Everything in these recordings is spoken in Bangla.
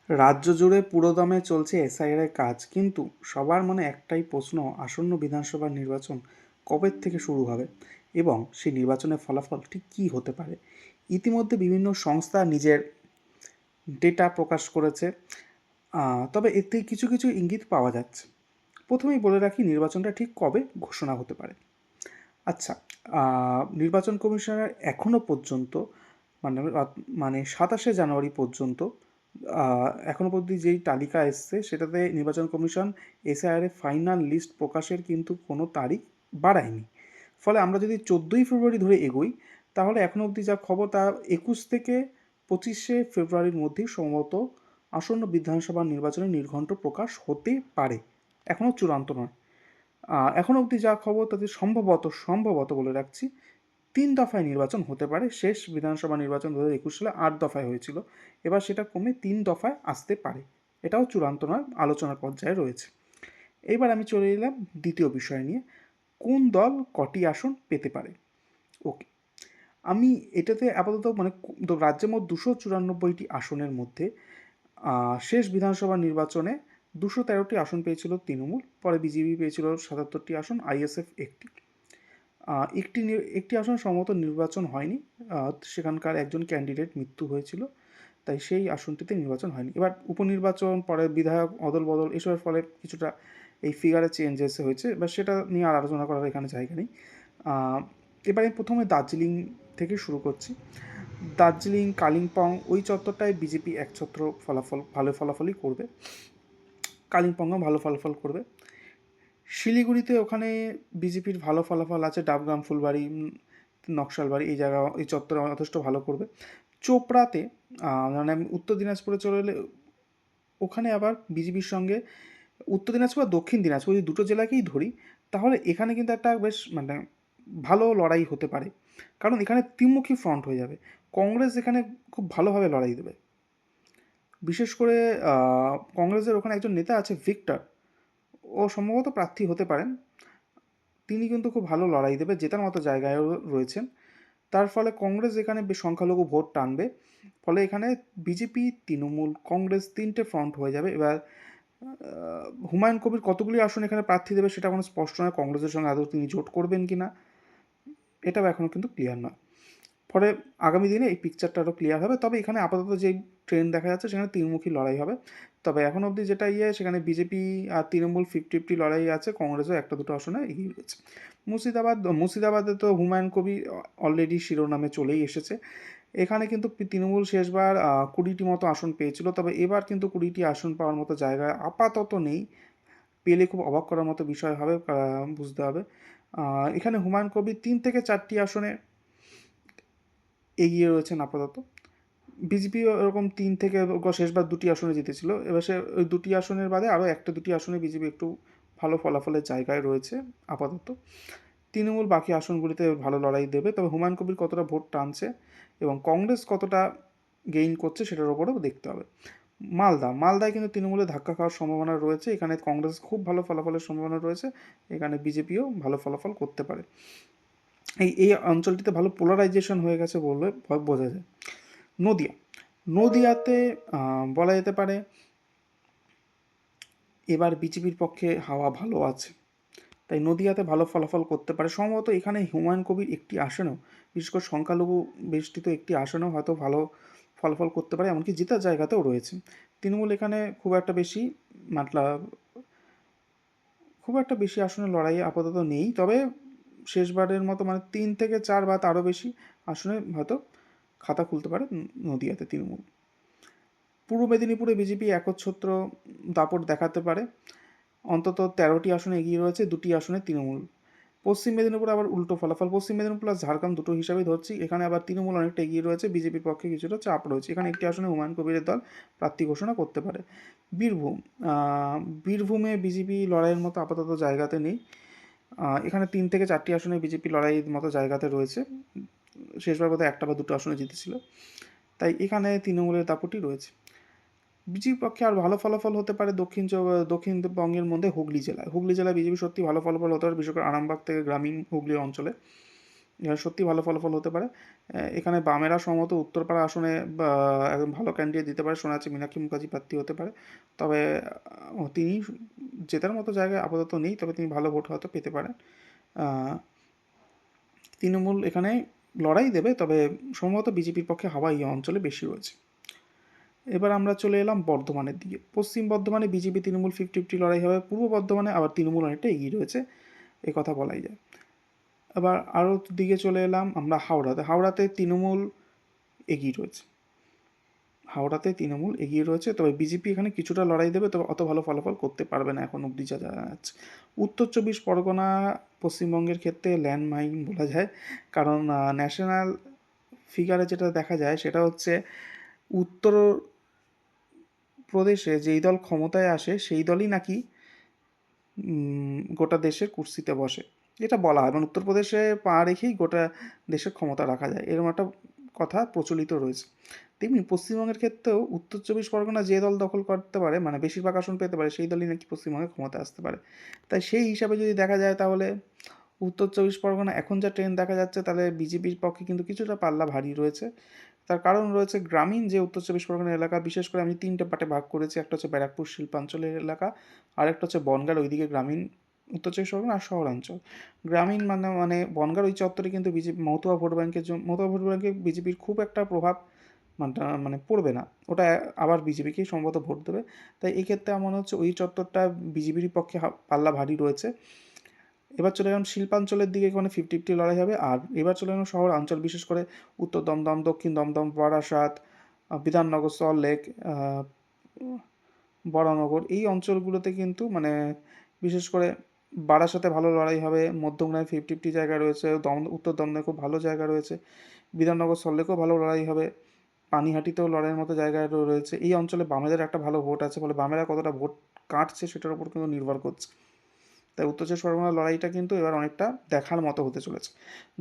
রাজ্য জুড়ে পুরোদমে চলছে এসআইআর এর কাজ, কিন্তু সবার মনে একটাই প্রশ্ন: আসন্ন বিধানসভা নির্বাচন কবে থেকে শুরু হবে এবং সেই নির্বাচনের ফলাফল ঠিক কী হতে পারে। ইতিমধ্যে বিভিন্ন সংস্থা নিজের ডেটা প্রকাশ করেছে, তবে এতে কিছু কিছু ইঙ্গিত পাওয়া যাচ্ছে। প্রথমেই বলে রাখি, নির্বাচনটা ঠিক কবে ঘোষণা হতে পারে। আচ্ছা, নির্বাচন কমিশনার এখনও পর্যন্ত মানে মানে 27শে জানুয়ারি পর্যন্ত এখনও পর্যন্ত যেই তালিকা এসছে সেটাতে নির্বাচন কমিশন এসআইআর এর ফাইনাল লিস্ট প্রকাশের কিন্তু কোনো তারিখ বাড়ায়নি। ফলে আমরা যদি 14ই ফেব্রুয়ারি ধরে এগোই, তাহলে এখনও অবধি যা খবর তা 21 থেকে 25শে ফেব্রুয়ারির মধ্যেই সম্ভবত আসন্ন বিধানসভা নির্বাচনের নির্ঘণ্ট প্রকাশ হতে পারে। এখনও চূড়ান্ত নয়। এখন অবধি যা খবর তাতে সম্ভবত বলে রাখছি, 3 দফায় নির্বাচন হতে পারে। শেষ বিধানসভা নির্বাচন 2021 সালে 8 দফায় হয়েছিল। এবার সেটা কমে 3 দফায় আসতে পারে। এটাও চূড়ান্ত নয়, আলোচনার পর্যায়ে রয়েছে। এবার আমি চলে এলাম দ্বিতীয় বিষয় নিয়ে, কোন দল কটি আসন পেতে পারে। ওকে, আমি এটাতে আপাতত রাজ্যে মোট 294টি আসনের মধ্যে শেষ বিধানসভা নির্বাচনে 213টি আসন পেয়েছিল তৃণমূল, পরে বিজেপি পেয়েছিল 77টি আসন, আইএসএফ একটি। একটি আসন সম্ভবত নির্বাচন হয়নি, সেখানকার একজন ক্যান্ডিডেট মৃত্যু হয়েছিল, তাই সেই আসনটিতে নির্বাচন হয়নি। এবার উপনির্বাচন, পরে বিধায়ক অদল বদল, এসবের ফলে কিছুটা এই ফিগারে চেঞ্জেস হয়েছে, এবার সেটা নিয়ে আর আলোচনা করার এখানে জায়গা নেই। এবার আমি প্রথমে দার্জিলিং থেকে শুরু করছি। দার্জিলিং, কালিম্পং ওই চত্বরটায় বিজেপি একছত্র ভালো ফলাফলই করবে। কালিম্পংও ভালো ফলাফল করবে। শিলিগুড়িতে ওখানে বিজেপির ভালো ফলাফল আছে, ডাবগ্রাম, ফুলবাড়ি, নকশালবাড়ি, এই জায়গা, এই চত্বরে যথেষ্ট ভালো করবে। চোপড়াতে মানে আমি উত্তর দিনাজপুরে চলে এলে, ওখানে আবার বিজেপির সঙ্গে উত্তর দিনাজপুর আর দক্ষিণ দিনাজপুর যদি দুটো জেলাকেই ধরি, তাহলে এখানে কিন্তু একটা বেশ ভালো লড়াই হতে পারে, কারণ এখানে ত্রিমুখী ফ্রন্ট হয়ে যাবে। কংগ্রেস এখানে খুব ভালোভাবে লড়াই দেবে। বিশেষ করে কংগ্রেসের ওখানে একজন নেতা আছে, ভিক্টর, ও সম্ভবত প্রার্থী হতে পারেন। তিনি কিন্তু খুব ভালো লড়াই দেবে, জেতার মতো জায়গায়ও রয়েছেন। তার ফলে কংগ্রেস এখানে বেশ সংখ্যালঘু ভোট টানবে। ফলে এখানে বিজেপি, তৃণমূল, কংগ্রেস তিনটে ফ্রন্ট হয়ে যাবে। এবার হুমায়ুন কবির কতগুলি আসন এখানে প্রার্থী দেবে সেটা কোনো স্পষ্ট নয়, কংগ্রেসের সঙ্গে আদৌ তিনি জোট করবেন কি না এটাও এখনও কিন্তু ক্লিয়ার নয়। ফলে আগামী দিনে এই পিকচারটা আরও ক্লিয়ার হবে। তবে এখানে আপাতত যেই ট্রেন্ড দেখা যাচ্ছে সেখানে ত্রিমুখী লড়াই হবে। তবে এখন অবধি যেটা সেখানে বিজেপি আর তৃণমূল 50-50 লড়াই আছে, কংগ্রেসও একটা দুটো আসনে এগিয়ে রয়েছে। মুর্শিদাবাদে তো হুমায়ুন কবির অলরেডি শিরোনামে চলেই এসেছে। এখানে কিন্তু তৃণমূল শেষবার 20টি মতো আসন পেয়েছিল, তবে এবার কিন্তু 20টি আসন পাওয়ার মতো জায়গায় আপাতত নেই। পেলে খুব অবাক করার মতো বিষয় হবে, বুঝতে হবে। এখানে হুমায়ুন কবির 3 থেকে 4টি আসনে এগিয়ে রয়েছেন আপাতত। বিজেপিও এরকম 3 থেকে, শেষবার 2টি আসনে জিতেছিল, এবার সে ওই 2টি আসনের বাদে আরও 1-2টি আসনে বিজেপি একটু ভালো ফলাফলের জায়গায় রয়েছে আপাতত। তৃণমূল বাকি আসনগুলিতে ভালো লড়াই দেবে, তবে হুমায়ুন কবির কতটা ভোট টানছে এবং কংগ্রেস কতটা গেইন করছে সেটার ওপরেও দেখতে হবে। মালদায় কিন্তু তৃণমূলের ধাক্কা খাওয়ার সম্ভাবনা রয়েছে, এখানে কংগ্রেস খুব ভালো ফলাফলের সম্ভাবনা রয়েছে, এখানে বিজেপিও ভালো ফলাফল করতে পারে। এই অঞ্চলটিতে ভালো পোলারাইজেশন হয়ে গেছে বললে বোঝা যায়। নদিয়াতে বলা যেতে পারে এবার বিজেপির পক্ষে হাওয়া ভালো আছে, তাই নদিয়াতে ভালো ফলাফল করতে পারে। সম্ভবত এখানে হুমায়ুন কবির একটি আসনেও, বিশেষ করে সংখ্যালঘু বেষ্টিত একটি আসনেও হয়তো ভালো ফলাফল করতে পারে, এমনকি জেতার জায়গাতেও রয়েছে। তৃণমূল এখানে খুব একটা বেশি আসনের লড়াইয়ে আপাতত নেই, তবে শেষবারের মতো 3 থেকে 4 বা তারও বেশি আসনে হয়তো খাতা খুলতে পারে নদিয়াতে তৃণমূল। পূর্ব মেদিনীপুরে বিজেপি একচ্ছত্র দাপট দেখাতে পারে, অন্তত 13টি আসনে এগিয়ে রয়েছে, 2টি আসনে তৃণমূল। পশ্চিম মেদিনীপুরে আবার উল্টো ফলাফল, পশ্চিম মেদিনীপুর প্লাস ঝাড়গ্রাম দুটো হিসাবেই ধরছি, এখানে আবার তৃণমূল অনেকটা এগিয়ে রয়েছে, বিজেপির পক্ষে কিছুটা চাপ রয়েছে। এখানে একটি আসনে হুমায়ুন কবিরের দল প্রার্থী ঘোষণা করতে পারে। বীরভূমে বিজেপি লড়াইয়ের মতো আপাতত জায়গাতে নেই, এখানে 3 থেকে 4টি আসনে বিজেপি লড়াইয়ের মতো জায়গাতে রয়েছে, শেষবার বোধহয় একটা বা দুটো আসনে জিতেছিল, তাই এখানে তৃণমূলের দাপটই রয়েছে। বিজেপির পক্ষে আর ভালো ফলাফল হতে পারে দক্ষিণবঙ্গের মধ্যে হুগলি জেলায় বিজেপি সত্যি ভালো ফলাফল হতে পারে, বিশেষ করে আরামবাগ থেকে গ্রামীণ হুগলি অঞ্চলে। এখানে সত্যি ভালো ফলাফল হতে পারে। এখানে বামেরা সম্ভবত উত্তরপাড়া আসনে একজন ভালো ক্যান্ডিডেট দিতে পারে, শোনা যাচ্ছে মীনাক্ষী মুখার্জি প্রার্থী হতে পারে। তবে তিনি জেতার মতো জায়গায় আপাতত নেই, তবে তিনি ভালো ভোট হয়তো পেতে পারেন। তৃণমূল এখানে লড়াই দেবে, তবে সম্ভবত বিজেপির পক্ষে হাওয়া এই অঞ্চলে বেশি রয়েছে। এবার আমরা চলে এলাম বর্ধমানের দিকে। পশ্চিম বর্ধমানে বিজেপি তৃণমূল 50-50 লড়াই হবে। পূর্ব বর্ধমানে আবার তৃণমূল অনেকটা এগিয়ে রয়েছে, এ কথা বলাই যায়। আবার আরও দিকে চলে এলাম আমরা হাওড়াতে তৃণমূল এগিয়ে রয়েছে। তবে বিজেপি এখানে কিছুটা লড়াই দেবে, তবে অত ভালো ফলাফল করতে পারবে না এখন অবধি যা জানা যাচ্ছে। উত্তর 24 পরগনা পশ্চিমবঙ্গের ক্ষেত্রে ল্যান্ডমাইন বলা যায়, কারণ ন্যাশনাল ফিগারে যেটা দেখা যায় সেটা হচ্ছে উত্তর প্রদেশে যেই দল ক্ষমতায় আসে সেই দলই নাকি গোটা দেশের কুর্সিতে বসে, এটা বলা হয়। মানে উত্তরপ্রদেশে পা রেখেই গোটা দেশের ক্ষমতা রাখা যায়, এরকম একটা কথা প্রচলিত রয়েছে। তেমনি পশ্চিমবঙ্গের ক্ষেত্রেও উত্তর 24 পরগনা যে দল দখল করতে পারে, মানে বেশিরভাগ আসন পেতে পারে, সেই দলই নাকি পশ্চিমবঙ্গে ক্ষমতা আসতে পারে। তাই সেই হিসাবে যদি দেখা যায় তাহলে উত্তর 24 পরগনা এখন যা ট্রেন্ড দেখা যাচ্ছে, তাহলে বিজেপির পক্ষে কিন্তু কিছুটা পাল্লা ভারী রয়েছে। তার কারণ রয়েছে গ্রামীণ যে উত্তর 24 পরগনা এলাকা, বিশেষ করে আমি 3টে পার্টে ভাগ করেছি। একটা হচ্ছে ব্যারাকপুর শিল্পাঞ্চলের এলাকা, আরেকটা হচ্ছে বনগাঁর ওইদিকে গ্রামীণ উত্তর 24 পরগনা, আর শহরাঞ্চল। গ্রামীণ মানে বনগাঁর ওই চত্বরে কিন্তু বিজেপি মতুয়া ভোট ব্যাংকে বিজেপির খুব একটা প্রভাব মানে পড়বে না, ওটা আবার বিজেপিকেই সম্ভবত ভোট দেবে। তাই এক্ষেত্রে মনে হচ্ছে ওই চত্বরটা বিজেপির পক্ষে পাল্লা ভারী রয়েছে। এবার চলে গেলাম শিল্পাঞ্চলের দিকে, এখানে 50-50 লড়াই হবে। আর এবার চলে গেলাম শহর অঞ্চল, বিশেষ করে উত্তর দমদম, দক্ষিণ দমদম, বারাসাত, বিধাননগর, সল্টলেক, বরানগর, এই অঞ্চলগুলোতে কিন্তু মানে বিশেষ করে বারাসাতে ভালো লড়াই হবে। মধ্যমগ্রামে 50-50 জায়গা রয়েছে, উত্তর দমদমে খুব ভালো জায়গা রয়েছে, বিধাননগর, সল্টলেকেও ভালো লড়াই হবে, পানিহাটিতেও লড়াইয়ের মতো জায়গায় রয়েছে। এই অঞ্চলে বামেদের একটা ভালো ভোট আছে, ফলে বামেরা কতটা ভোট কাটছে সেটার উপর কিন্তু নির্ভর করছে। তাই উত্তর 24 পরগনার লড়াইটা কিন্তু এবার অনেকটা দেখার মতো হতে চলেছে।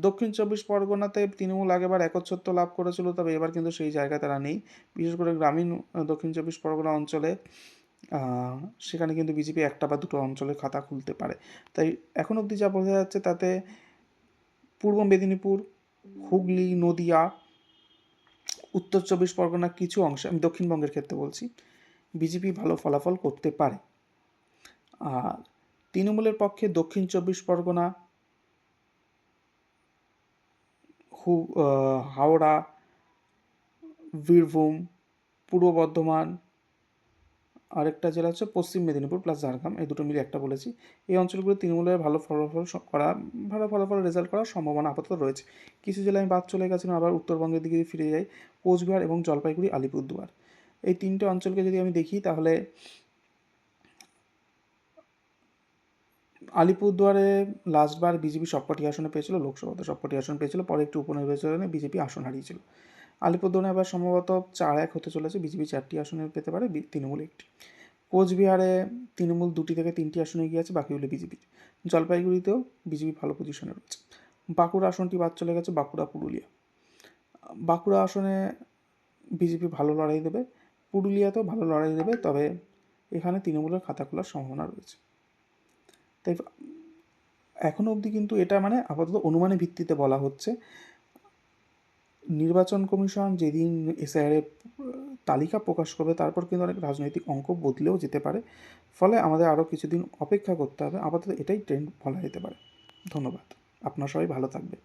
দক্ষিণ 24 পরগনাতে তৃণমূল আগেবার একচ্ছত্ব লাভ করেছিল, তবে এবার কিন্তু সেই জায়গায় তারা নেই। বিশেষ করে গ্রামীণ দক্ষিণ 24 পরগনা অঞ্চলে সেখানে কিন্তু বিজেপি একটা বা দুটো অঞ্চলে খাতা খুলতে পারে। তাই এখন অবধি যা বোঝা যাচ্ছে তাতে পূর্ব মেদিনীপুর, হুগলি, নদিয়া, উত্তর 24 পরগনার কিছু অংশে, আমি দক্ষিণবঙ্গের ক্ষেত্রে বলছি, বিজেপি ভালো ফলাফল করতে পারে। আর তৃণমূলের পক্ষে দক্ষিণ 24 পরগনা, হাওড়া, বীরভূম, পূর্ব বর্ধমান, আরেকটা জেলা হচ্ছে পশ্চিম মেদিনীপুর প্লাস ঝাড়গ্রাম, এই দুটো মিলে একটা বলেছি। এই অঞ্চলগুলো তৃণমূলের ভালো ফলাফল রেজাল্ট করার সম্ভাবনা আপাতত রয়েছে। কিছু জেলায় আমি বাদ চলে গেছিলাম, আবার উত্তরবঙ্গের দিকে ফিরে যাই। কোচবিহার এবং জলপাইগুড়ি, আলিপুরদুয়ার, এই 3টে অঞ্চলকে যদি আমি দেখি তাহলে আলিপুরদুয়ারে লাস্টবার বিজেপি সবকটি আসনে পেয়েছিল, লোকসভাতে সবকটি আসন পেয়েছিল, পরে একটি উপনির্বাচনে বিজেপি আসন হারিয়েছিল। আলিপুরদুয়ারে এবার সম্ভবত 4-1 হতে চলেছে, বিজেপি 4টি আসনে পেতে পারে, তৃণমূল 1টি। কোচবিহারে তৃণমূল 2টি থেকে 3টি আসনে এগিয়ে আছে, বাকি হলো বিজেপির। জলপাইগুড়িতেও বিজেপি ভালো পজিশনে রয়েছে। বাঁকুড়া আসনটি বাদ চলে গেছে, বাঁকুড়া পুরুলিয়া। বাঁকুড়া আসনে বিজেপি ভালো লড়াই দেবে, পুরুলিয়াতেও ভালো লড়াই দেবে, তবে এখানে তৃণমূলের খাতা খোলার সম্ভাবনা রয়েছে। তাই এখনও অবধি কিন্তু এটা মানে আপাতত অনুমানের ভিত্তিতে বলা হচ্ছে। নির্বাচন কমিশন যেদিন এসআইআরের তালিকা প্রকাশ করবে, তারপর কিন্তু অনেক রাজনৈতিক অঙ্ক বদলেও যেতে পারে, ফলে আমাদের আরও কিছুদিন অপেক্ষা করতে হবে। আপাতত এটাই ট্রেন্ড বলা যেতে পারে। ধন্যবাদ। আপনারা সবাই ভালো থাকবে।